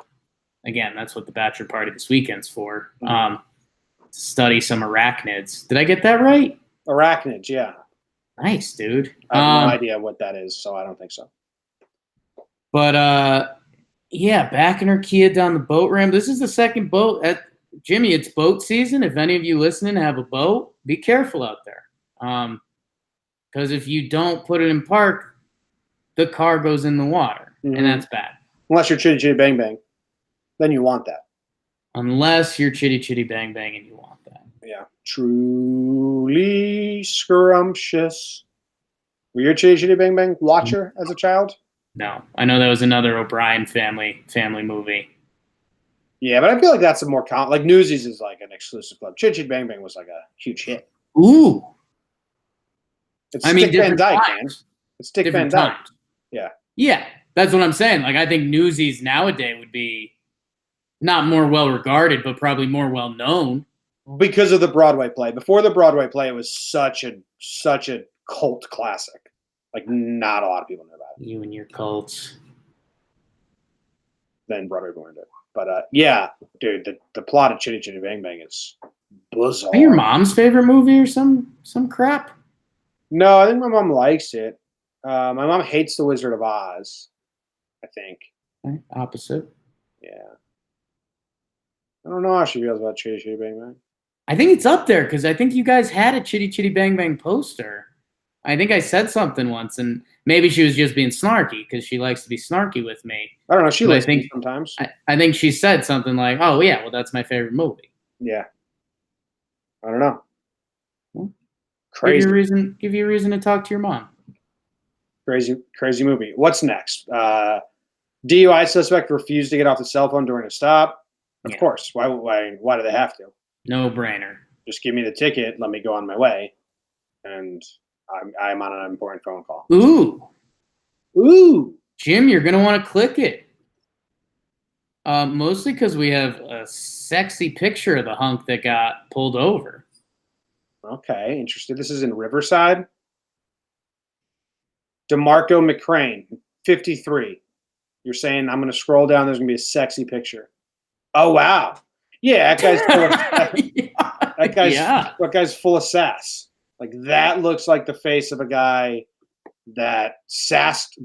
the bachelor party this weekend's for. To study some arachnids. Did I get that right? Arachnids, yeah. Nice, dude. I have no idea what that is, so I don't think so. But yeah, backing her kid down the boat ramp. This is the second boat Jimmy. It's boat season. If any of you listening have a boat, be careful out there. Because if you don't put it in park, the car goes in the water, and that's bad. Unless you're Chitty Chitty Bang Bang, then you want that. Unless you're Chitty Chitty Bang Bang and you want that. Yeah. Truly scrumptious. Were you a Chitty Chitty Bang Bang watcher as a child? No. I know that was another O'Brien family movie. Yeah, but I feel like that's a more common. Like Newsies is like an exclusive club. Chitty Chitty Bang Bang was like a huge hit. Ooh. It's Dick Van Dyke, man. It's Dick Van Dyke. Yeah. Yeah. That's what I'm saying. Like, I think Newsies nowadays would be not more well regarded, but probably more well known because of the Broadway play. Before the Broadway play, it was such a cult classic. Like, not a lot of people knew about it. You and your cults. Then Broadway ruined it. But yeah, dude, the plot of Chitty Chitty Bang Bang is bizarre. Your mom's favorite movie or some crap? No, I think my mom likes it. My mom hates The Wizard of Oz, I think. Okay, opposite. Yeah. I don't know how she feels about Chitty Chitty Bang Bang. I think it's up there because I think you guys had a Chitty Chitty Bang Bang poster. I think I said something once, and maybe she was just being snarky because she likes to be snarky with me. I don't know. She likes me sometimes. I think she said something like, "Oh yeah, well that's my favorite movie." Yeah. I don't know. Well, crazy. Give you a reason to talk to your mom. Crazy movie. What's next? DUI suspect refused to get off the cell phone during a stop. Of course. Why do they have to? No brainer. Just give me the ticket. Let me go on my way. And I'm on an important phone call. Ooh. Jim, you're going to want to click it. Mostly because we have a sexy picture of the hunk that got pulled over. Okay, interested. This is in Riverside. DeMarco McCrane, 53. You're saying I'm going to scroll down. There's going to be a sexy picture. Oh, wow. Yeah, that guy's full of, that guy's full of sass. Like, that looks like the face of a guy that sassed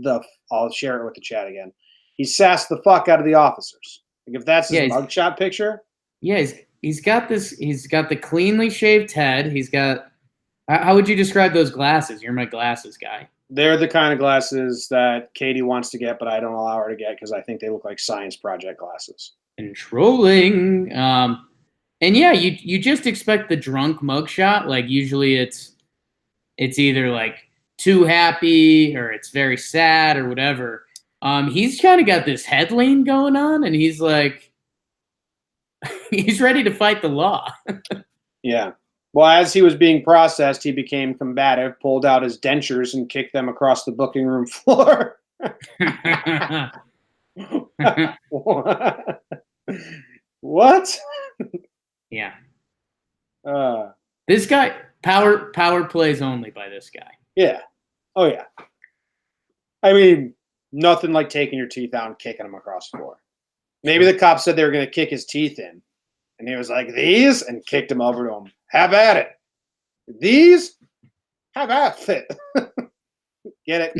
I'll share it with the chat again. He sassed the fuck out of the officers. Like, if that's his mugshot picture. Yeah, he's got the cleanly shaved head. He's got, how would you describe those glasses? You're my glasses guy. They're the kind of glasses that Katie wants to get, but I don't allow her to get because I think they look like science project glasses. Controlling. And yeah, you just expect the drunk mugshot. Like, usually it's either like too happy or it's very sad or whatever. He's kind of got this head lean going on, and he's like, he's ready to fight the law. Yeah. Well, as he was being processed, he became combative, pulled out his dentures, and kicked them across the booking room floor. What? Yeah. Uh, This guy, power plays only by this guy. yeah. Oh, yeah. I mean, nothing like taking your teeth out and kicking them across the floor. Maybe the cops said they were going to kick his teeth in. And he was like, these? And kicked him over to him. Have at it. These? Have at it. Get it?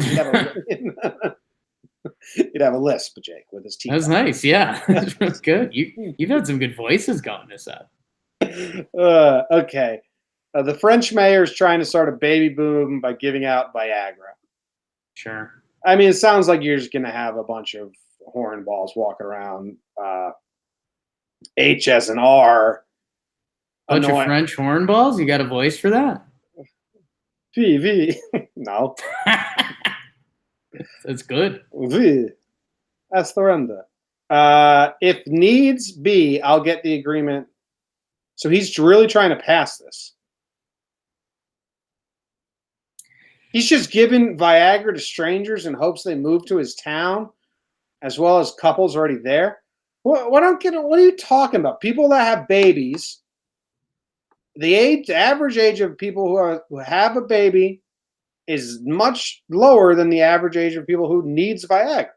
You'd have a lisp, Jake, with his teeth. That was nice. Yeah. That was good. You've had some good voices going this up. Okay. The French mayor is trying to start a baby boom by giving out Viagra. Sure. I mean, it sounds like you're just going to have a bunch of hornballs walking around. H as an R. Bunch of French hornballs? You got a voice for that? V. No. That's good. V. Astorenda. If needs be, I'll get the agreement. So he's really trying to pass this. He's just giving Viagra to strangers in hopes they move to his town, as well as couples already there. What are you talking about? People that have babies. The average age of people who have a baby is much lower than the average age of people who needs Viagra.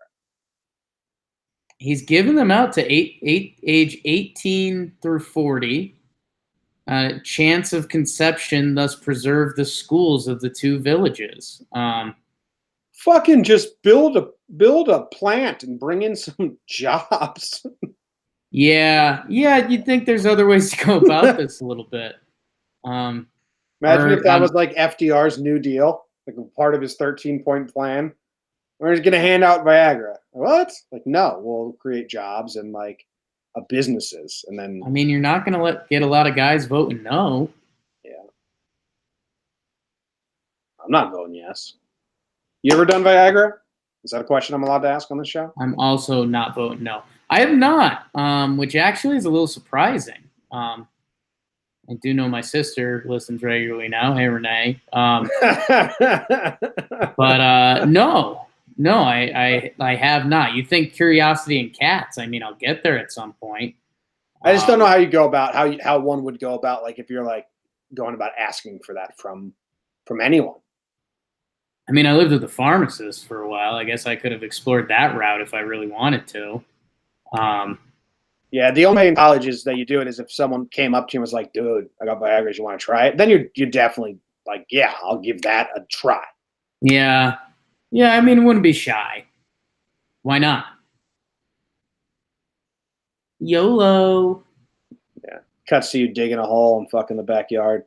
He's giving them out to age 18 through 40. Chance of conception, thus preserve the schools of the two villages. Fucking just build a plant and bring in some jobs. Yeah, you'd think there's other ways to go about this a little bit. Imagine if that was like FDR's New Deal, like a part of his 13-point plan. We're just gonna hand out Viagra. What? Like, no, we'll create jobs and like businesses, and then. I mean, you're not gonna get a lot of guys voting no. Yeah, I'm not voting yes. You ever done Viagra? Is that a question I'm allowed to ask on this show? I'm also not voting no. I have not, which actually is a little surprising. I do know my sister listens regularly now. Hey, Renee. But no, I have not. You think curiosity and cats? I mean, I'll get there at some point. I just don't know how you go about how one would go about, like, if you're like going about asking for that from anyone. I mean, I lived with a pharmacist for a while. I guess I could have explored that route if I really wanted to. Yeah, the only way in college is that you do it is if someone came up to you and was like, dude, I got Viagra, you want to try it? Then you're definitely like, yeah, I'll give that a try. Yeah, I mean, it wouldn't be shy. Why not? YOLO. Yeah, cuts to you digging a hole and fucking the backyard.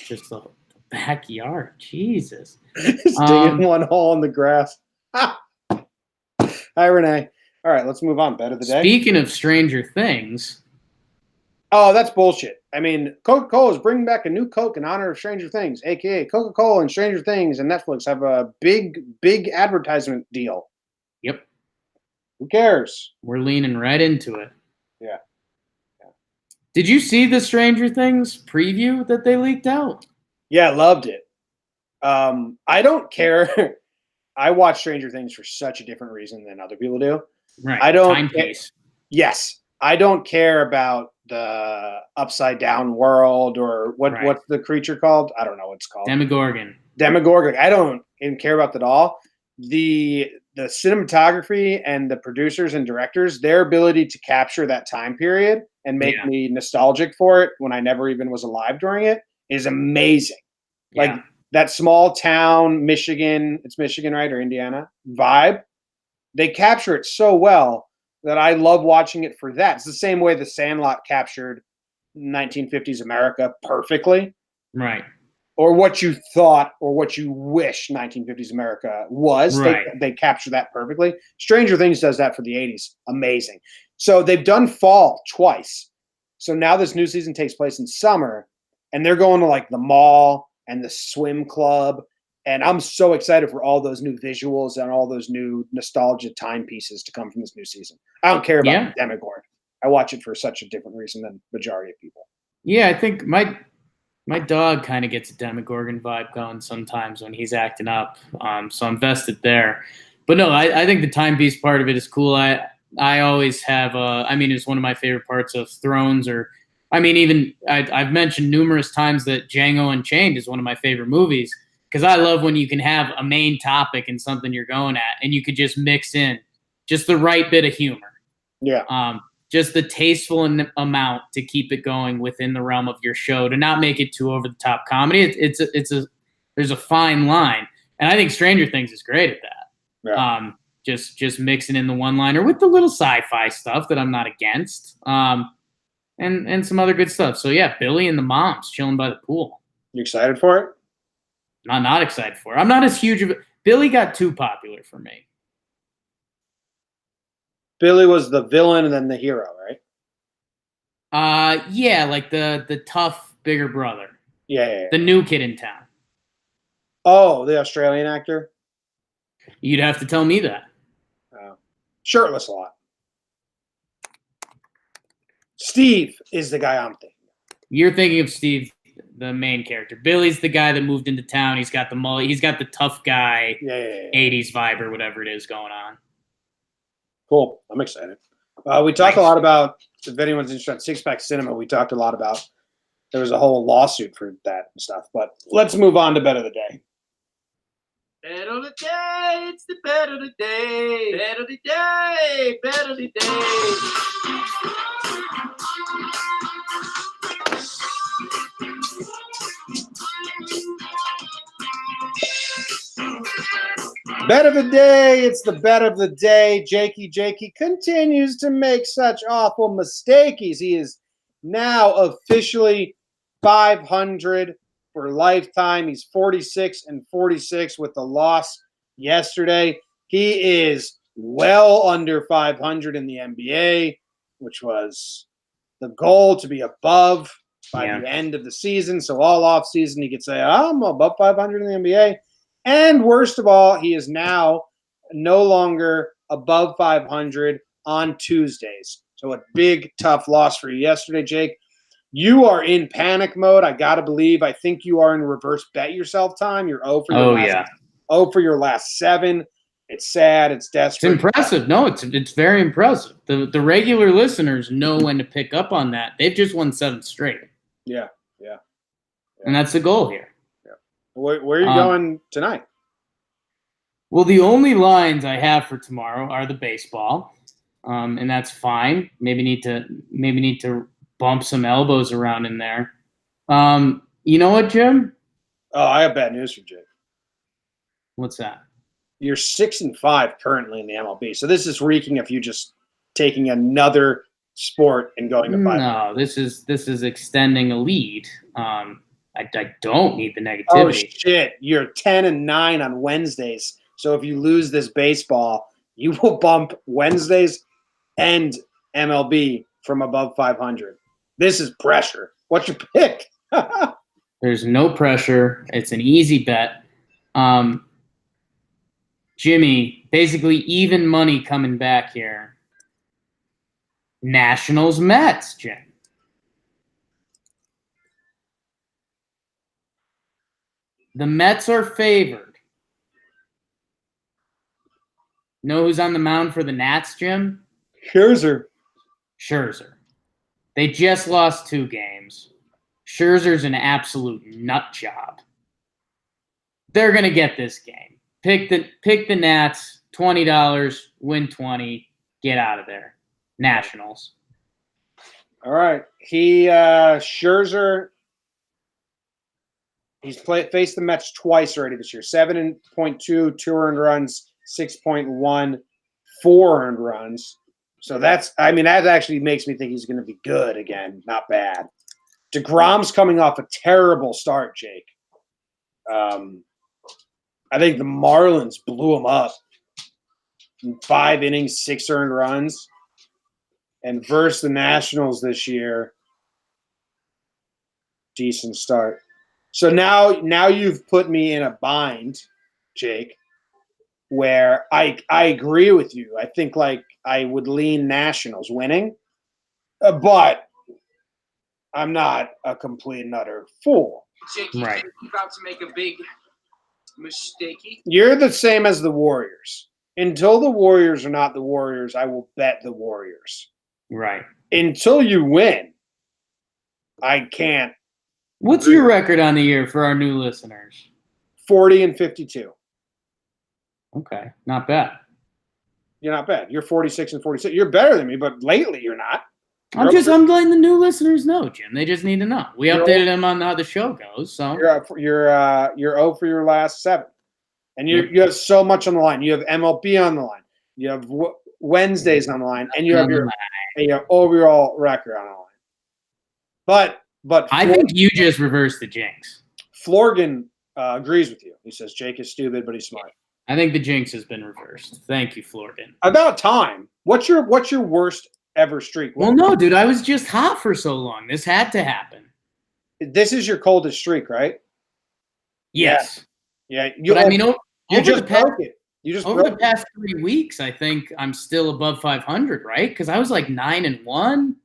Just the backyard, Jesus. Just digging one hole in the grass. Hi, Renee. All right, let's move on. Bet of the day. Speaking of Stranger Things. Oh, that's bullshit. I mean, Coca-Cola is bringing back a new Coke in honor of Stranger Things, a.k.a. Coca-Cola and Stranger Things and Netflix have a big advertisement deal. Yep. Who cares? We're leaning right into it. Yeah. Did you see the Stranger Things preview that they leaked out? Yeah, I loved it. I don't care. I watch Stranger Things for such a different reason than other people do. Right. I don't. Timepiece. Yes, I don't care about the upside down world or what's the creature called? I don't know what it's called. Demogorgon. I don't even care about that at all. The cinematography and the producers and directors, their ability to capture that time period and make me nostalgic for it when I never even was alive during it is amazing. Yeah. Like that small town, Michigan, it's Michigan, right? Or Indiana vibe. They capture it so well that I love watching it for that. It's the same way The Sandlot captured 1950s America perfectly. Right. Or what you thought or what you wish 1950s America was. Right. They capture that perfectly. Stranger Things does that for the 80s. Amazing. So they've done fall twice. So now this new season takes place in summer, and they're going to like the mall and the swim club. And I'm so excited for all those new visuals and all those new nostalgia timepieces to come from this new season. I don't care about Demogorgon. I watch it for such a different reason than majority of people. Yeah, I think My dog kind of gets a Demogorgon vibe going sometimes when he's acting up. So I'm vested there. But no, I think the timepiece part of it is cool. I always have. I mean, it's one of my favorite parts of Thrones. Or, I mean, even I've mentioned numerous times that Django Unchained is one of my favorite movies because I love when you can have a main topic and something you're going at, and you could just mix in just the right bit of humor. Yeah. Just the tasteful amount to keep it going within the realm of your show, to not make it too over the top comedy. There's a fine line, and I think Stranger Things is great at that. Yeah. Just mixing in the one liner with the little sci-fi stuff that I'm not against, and some other good stuff. So yeah, Billy and the moms chilling by the pool. You excited for it? Not excited for it. I'm not as huge of Billy got too popular for me. Billy was the villain and then the hero, right? Yeah, like the tough bigger brother. Yeah. The new kid in town. Oh, the Australian actor? You'd have to tell me that. Shirtless a lot. Steve is the guy I'm thinking. You're thinking of Steve, the main character. Billy's the guy that moved into town. He's got the mullet. He's got the tough guy, 80s vibe or whatever it is going on. Cool. I'm excited. We talked a lot about, if anyone's interested in Six Pack Cinema, we talked a lot about, there was a whole lawsuit for that and stuff. But let's move on to Bet of the Day. Bet of the day, it's the bet of the day. Bet of the day, bet of the day. Bet of the day, it's the bet of the day. Jakey continues to make such awful mistakes. He is now officially 500 for lifetime. He's 46-46 with the loss yesterday. He is well under 500 in the NBA, which was the goal, to be above by the end of the season. So all off season, he could say, I'm above 500 in the NBA. And worst of all, he is now no longer above 500 on Tuesdays. So a big, tough loss for you yesterday, Jake. You are in panic mode. I got to believe. I think you are in reverse bet yourself time. You're 0 for your last 0 for your last 7. It's sad. It's desperate. It's impressive. No, it's very impressive. The regular listeners know when to pick up on that. They've just won 7 straight. Yeah. And that's the goal here. Where are you going tonight? Well, the only lines I have for tomorrow are the baseball, and that's fine. Maybe need to bump some elbows around in there. You know what, Jim? Oh, I have bad news for Jake. What's that? You're 6-5 currently in the MLB. So this is reeking of you just taking another sport and going to 5. No, this is extending a lead. I don't need the negativity. Oh shit! You're 10-9 on Wednesdays. So if you lose this baseball, you will bump Wednesdays and MLB from above 500. This is pressure. What's your pick? There's no pressure. It's an easy bet. Jimmy, basically even money coming back here. Nationals Mets, Jim. The Mets are favored. Know who's on the mound for the Nats, Jim? Scherzer. They just lost 2 games. Scherzer's an absolute nut job. They're going to get this game. Pick the Nats, $20, win 20, get out of there. Nationals. All right. Scherzer, he's faced the Mets twice already this year. 7.2, 2 earned runs, 6.1, 4 earned runs. So that actually makes me think he's going to be good again. Not bad. DeGrom's coming off a terrible start, Jake. I think the Marlins blew him up in 5 innings, 6 earned runs. And versus the Nationals this year, decent start. So now you've put me in a bind, Jake, where I agree with you. I think I would lean Nationals winning, but I'm not a complete and utter fool. Jake, Right. you're about to make a big mistake. You're the same as the Warriors. Until the Warriors are not the Warriors, I will bet the Warriors. Right. Until you win, I can't. What's your record on the year for our new listeners? 40-52. Okay, not bad. You're not bad. You're 46-46. You're better than me, but lately you're not. I'm letting the new listeners know, Jim. They just need to know. We updated them on how the show goes. So You're 0 for your last 7, and you have so much on the line. You have MLB on the line. You have Wednesdays on the line, and you have your overall record on the line. But I think you just reversed the jinx. Florgan agrees with you. He says Jake is stupid, but he's smart. I think the jinx has been reversed. Thank you, Florgan. About time. What's your worst ever streak? Well, no, dude, I was just hot for so long. This had to happen. This is your coldest streak, right? Yes. Yeah. But I mean, over just broke it. You just over broke the past 3 weeks, I think I'm still above 500, right? Because I was like 9-1.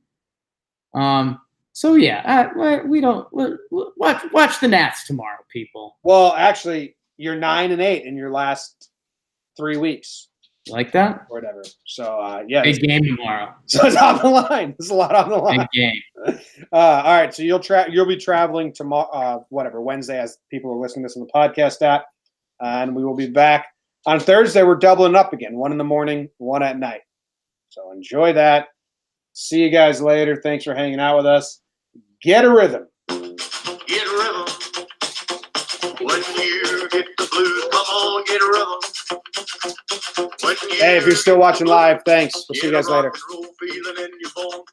So yeah, we don't watch the Nats tomorrow, people. Well, actually, you're 9-8 in your last 3 weeks. Like that? Or whatever. So yeah. Big game tomorrow. So it's on the line. There's a lot on the line. Big game. All right. So you'll be traveling tomorrow, Wednesday, as people are listening to this on the podcast app, and we will be back on Thursday. We're doubling up again. 1 in the morning, 1 at night. So enjoy that. See you guys later. Thanks for hanging out with us. Get a rhythm. Get a rhythm. When you get the blues, come on, get a rhythm. Hey, if you're still watching live, thanks. We'll see you guys later. Feeling in your bones.